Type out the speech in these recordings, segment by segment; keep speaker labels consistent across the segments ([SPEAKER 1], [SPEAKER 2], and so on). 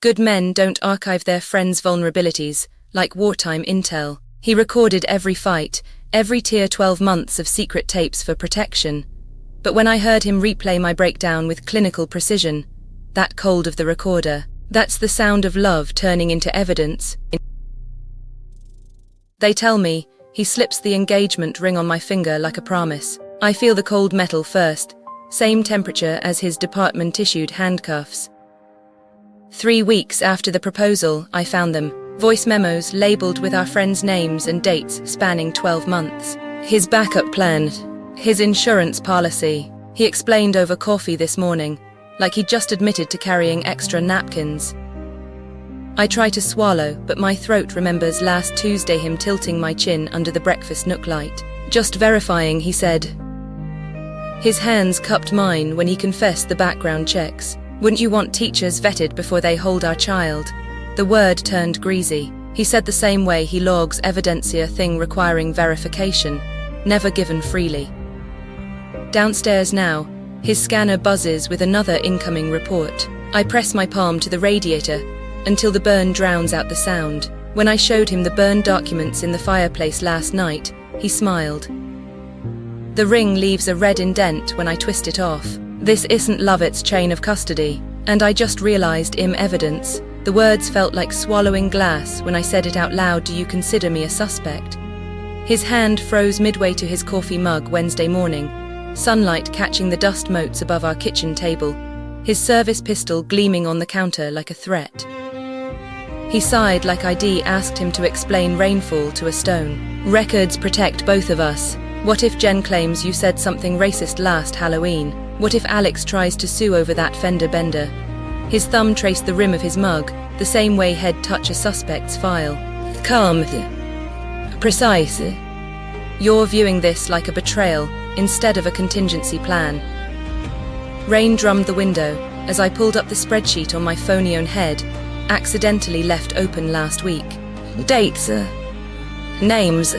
[SPEAKER 1] Good men don't archive their friends' vulnerabilities, like wartime intel. He recorded every fight, every tear, 12 months of secret tapes for protection. But when I heard him replay my breakdown with clinical precision, that cold of the recorder, that's the sound of love turning into evidence. They tell me, he slips the engagement ring on my finger like a promise. I feel the cold metal first, same temperature as his department-issued handcuffs. 3 weeks after the proposal, I found them. Voice memos labeled with our friends' names and dates spanning 12 months. His backup plan, his insurance policy. He explained over coffee this morning, like he'd just admitted to carrying extra napkins. I try to swallow, but my throat remembers last Tuesday him tilting my chin under the breakfast nook light. Just verifying, he said. His hands cupped mine when he confessed the background checks. Wouldn't you want teachers vetted before they hold our child? The word turned greasy. He said the same way he logs evidencia thing requiring verification, never given freely. Downstairs now, his scanner buzzes with another incoming report. I press my palm to the radiator until the burn drowns out the sound. When I showed him the burned documents in the fireplace last night, he smiled. The ring leaves a red indent when I twist it off. This isn't Lovett's chain of custody, and I just realized evidence. The words felt like swallowing glass when I said it out loud. Do you consider me a suspect? His hand froze midway to his coffee mug Wednesday morning, sunlight catching the dust motes above our kitchen table, his service pistol gleaming on the counter like a threat. He sighed like I'd asked him to explain rainfall to a stone. Records protect both of us. What if Jen claims you said something racist last Halloween? What if Alex tries to sue over that fender bender? His thumb traced the rim of his mug, the same way he'd touch a suspect's file. Calm. Precise. You're viewing this like a betrayal instead of a contingency plan. Rain drummed the window as I pulled up the spreadsheet on my phony-own head, accidentally left open last week. Dates. Names.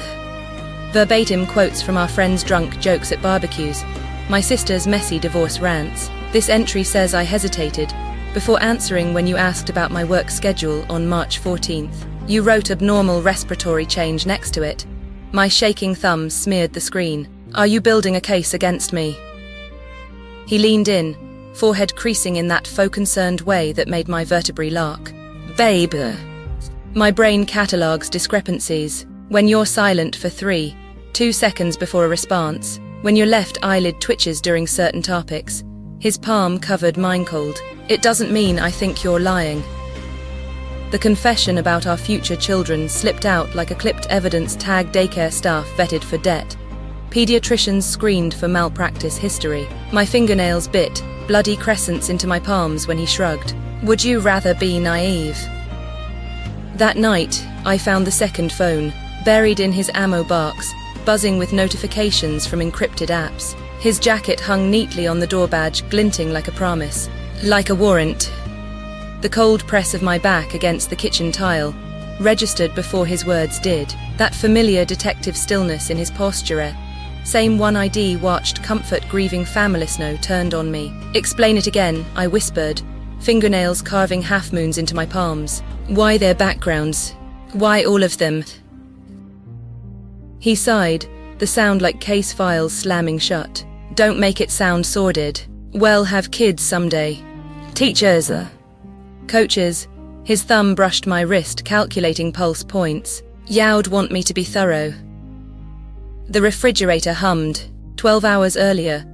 [SPEAKER 1] Verbatim quotes from our friends' drunk jokes at barbecues, my sister's messy divorce rants. This entry says I hesitated before answering when you asked about my work schedule on March 14th. You wrote abnormal respiratory change next to it. My shaking thumbs smeared the screen. Are you building a case against me? He leaned in, forehead creasing in that faux concerned way that made my vertebrae lark. Babe. My brain catalogues discrepancies. When you're silent for 2 seconds before a response, when your left eyelid twitches during certain topics, his palm covered mine cold. It doesn't mean I think you're lying. The confession about our future children slipped out like a clipped evidence tag. Daycare staff vetted for debt. Pediatricians screened for malpractice history. My fingernails bit bloody crescents into my palms when he shrugged. Would you rather be naive? That night, I found the second phone, buried in his ammo box, buzzing with notifications from encrypted apps. His jacket hung neatly on the door badge, glinting like a promise. Like a warrant. The cold press of my back against the kitchen tile registered before his words did. That familiar detective stillness in his posture. Same one ID watched comfort grieving families know turned on me. Explain it again, I whispered, fingernails carving half-moons into my palms. Why their backgrounds? Why all of them? He sighed, the sound like case files slamming shut. Don't make it sound sordid. We'll have kids someday. Teachers. Coaches. His thumb brushed my wrist, calculating pulse points. Yow'd want me to be thorough. The refrigerator hummed. 12 hours earlier,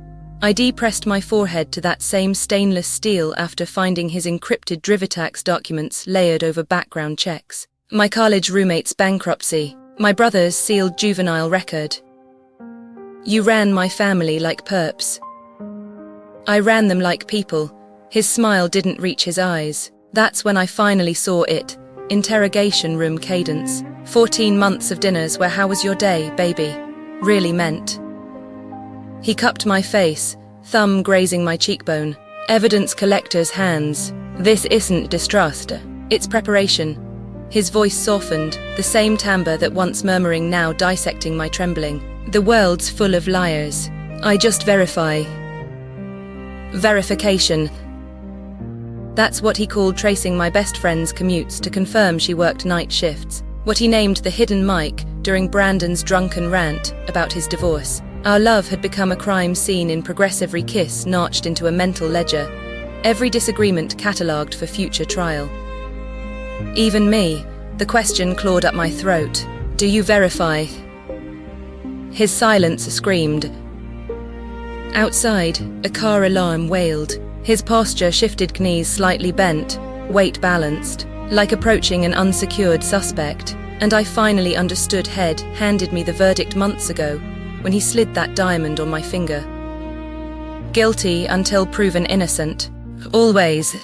[SPEAKER 1] I depressed my forehead to that same stainless steel after finding his encrypted Drivitax documents layered over background checks. My college roommate's bankruptcy. My brother's sealed juvenile record. You ran my family like perps. I ran them like people. His smile didn't reach his eyes. That's when I finally saw it. Interrogation room cadence. 14 months of dinners where "how was your day, baby?" really meant. He cupped my face, thumb grazing my cheekbone. Evidence collector's hands. This isn't distrust. It's preparation. His voice softened, the same timbre that once murmuring now dissecting my trembling. The world's full of liars. I just verify. Verification. That's what he called tracing my best friend's commutes to confirm she worked night shifts. What he named the hidden mic during Brandon's drunken rant about his divorce. Our love had become a crime scene in progressive kiss notched into a mental ledger. Every disagreement catalogued for future trial. Even me, the question clawed up my throat. Do you verify? His silence screamed. Outside, a car alarm wailed. His posture shifted, knees slightly bent, weight balanced, like approaching an unsecured suspect. And I finally understood. Head handed me the verdict months ago, when he slid that diamond on my finger. Guilty until proven innocent. Always.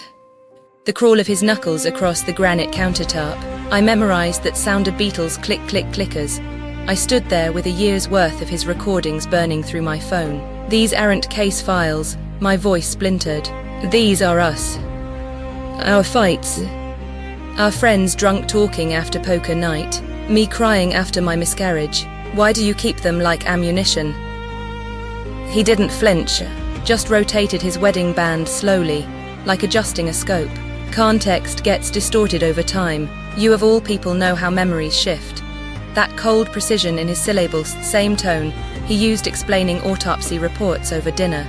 [SPEAKER 1] The crawl of his knuckles across the granite countertop. I memorized that sound of Beatles' click-click-clickers. I stood there with a year's worth of his recordings burning through my phone. These aren't case files, my voice splintered. These are us. Our fights. Our friends drunk talking after poker night. Me crying after my miscarriage. Why do you keep them like ammunition? He didn't flinch, just rotated his wedding band slowly, like adjusting a scope. Context gets distorted over time. You of all people know how memories shift. That cold precision in his syllables, same tone he used explaining autopsy reports over dinner.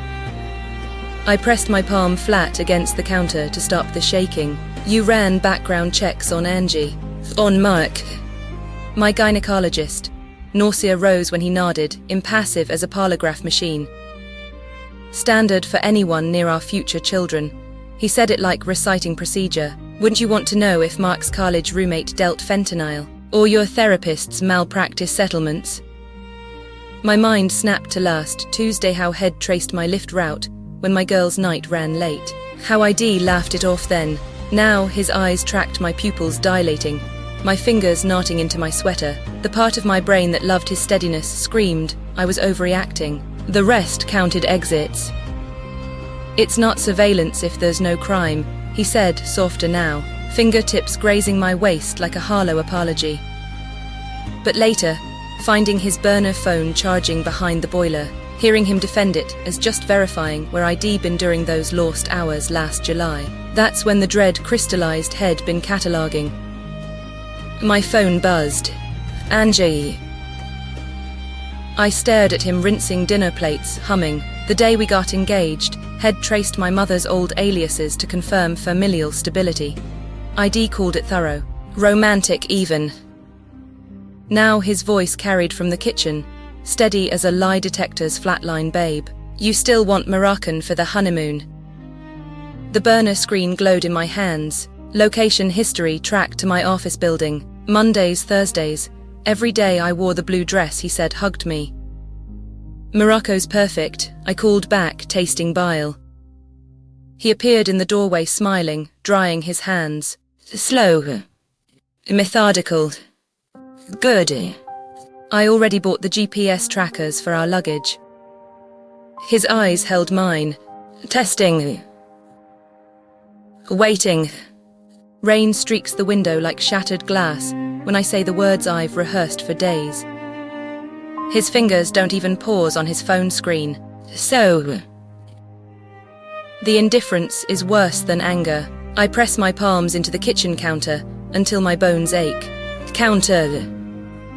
[SPEAKER 1] I pressed my palm flat against the counter to stop the shaking. You ran background checks on Angie. On Mark. My gynecologist. Nausea rose when he nodded, impassive as a polygraph machine. Standard for anyone near our future children. He said it like reciting procedure. Wouldn't you want to know if Mark's college roommate dealt fentanyl? Or your therapist's malpractice settlements? My mind snapped to last Tuesday how Head traced my lift route when my girl's night ran late. How ID laughed it off then. Now his eyes tracked my pupils dilating, my fingers knotting into my sweater. The part of my brain that loved his steadiness screamed I was overreacting. The rest counted exits. It's not surveillance if there's no crime, he said, softer now, fingertips grazing my waist like a hollow apology. But later, finding his burner phone charging behind the boiler, hearing him defend it as just verifying where I'd been during those lost hours last July. That's when the dread crystallized. Head been cataloging. My phone buzzed. Angie. I stared at him rinsing dinner plates, humming. The day we got engaged, Head traced my mother's old aliases to confirm familial stability. ID called it thorough. Romantic even. Now his voice carried from the kitchen, steady as a lie detector's flatline babe. You still want Moroccan for the honeymoon. The burner screen glowed in my hands. Location history tracked to my office building. Mondays, Thursdays. Every day I wore the blue dress he said hugged me. Morocco's perfect, I called back, tasting bile. He appeared in the doorway smiling, drying his hands. Slow. Methodical. Good. I already bought the GPS trackers for our luggage. His eyes held mine. Testing. Waiting. Rain streaks the window like shattered glass when I say the words I've rehearsed for days. His fingers don't even pause on his phone screen. So. The indifference is worse than anger. I press my palms into the kitchen counter until my bones ache. Counter.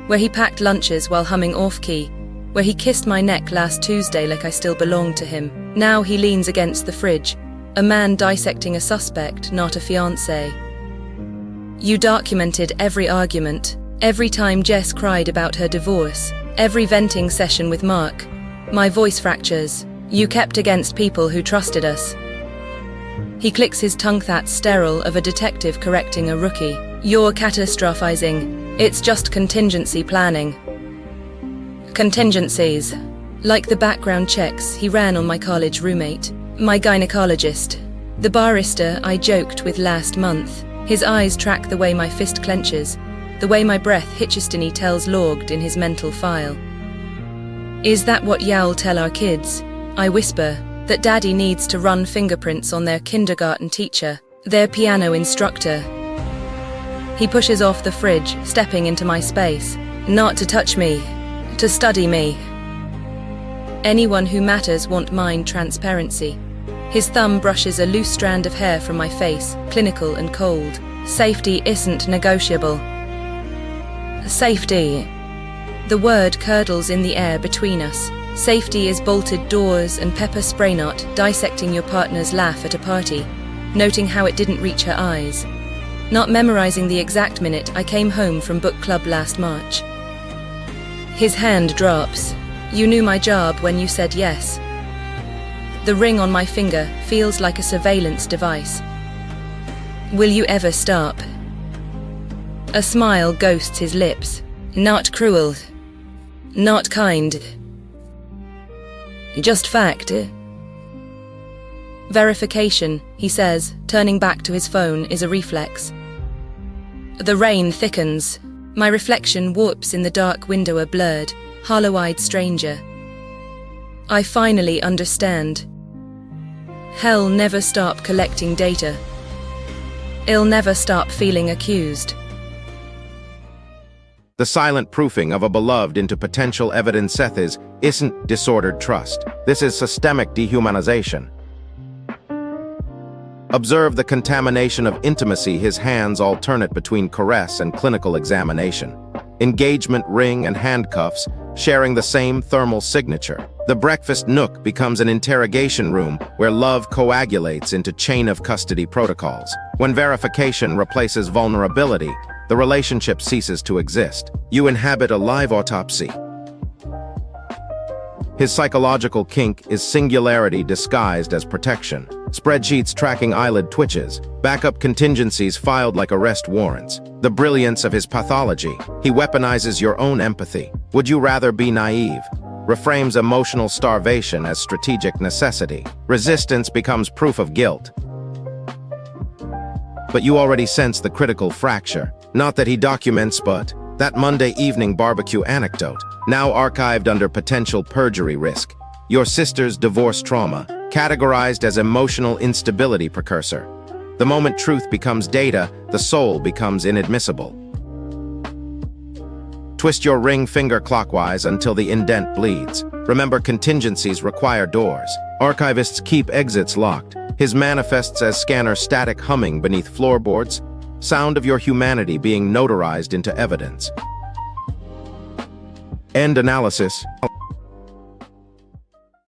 [SPEAKER 1] Where he packed lunches while humming off-key. Where he kissed my neck last Tuesday like I still belonged to him. Now he leans against the fridge. A man dissecting a suspect, not a fiancé. You documented every argument. Every time Jess cried about her divorce. Every venting session with Mark. My voice fractures. You kept against people who trusted us. He clicks his tongue, that sterile of a detective correcting a rookie. You're catastrophizing. It's just contingency planning. Contingencies. Like the background checks he ran on my college roommate. My gynecologist. The barrister I joked with last month. His eyes track the way my fist clenches. The way my breath Hitchestony tells logged in his mental file. Is that what y'all tell our kids? I whisper, that daddy needs to run fingerprints on their kindergarten teacher, their piano instructor. He pushes off the fridge, stepping into my space. Not to touch me, to study me. Anyone who matters want mind transparency. His thumb brushes a loose strand of hair from my face, clinical and cold. Safety isn't negotiable. Safety. The word curdles in the air between us. Safety is bolted doors and pepper spray not dissecting your partner's laugh at a party, noting how it didn't reach her eyes. Not memorizing the exact minute I came home from book club last March. His hand drops. You knew my job when you said yes. The ring on my finger feels like a surveillance device. Will you ever stop? A smile ghosts his lips. Not cruel. Not kind. Just fact. Verification, he says, turning back to his phone, is a reflex. The rain thickens. My reflection warps in the dark window, a blurred, hollow-eyed stranger. I finally understand. Hell never stop collecting data. It'll never stop feeling accused.
[SPEAKER 2] The silent proofing of a beloved into potential evidence isn't disordered trust. This is systemic dehumanization. Observe the contamination of intimacy, his hands alternate between caress and clinical examination. Engagement ring and handcuffs, sharing the same thermal signature. The breakfast nook becomes an interrogation room where love coagulates into chain of custody protocols. When verification replaces vulnerability, the relationship ceases to exist. You inhabit a live autopsy. His psychological kink is singularity disguised as protection. Spreadsheets tracking eyelid twitches, backup contingencies filed like arrest warrants. The brilliance of his pathology. He weaponizes your own empathy. Would you rather be naive? Reframes emotional starvation as strategic necessity. Resistance becomes proof of guilt. But you already sense the critical fracture. Not that he documents, but that Monday evening barbecue anecdote, now archived under potential perjury risk. Your sister's divorce trauma, categorized as emotional instability precursor. The moment truth becomes data, the soul becomes inadmissible. Twist your ring finger clockwise until the indent bleeds. Remember, contingencies require doors. Archivists keep exits locked. His manifests as scanner static humming beneath floorboards, sound of your humanity being notarized into evidence. End analysis.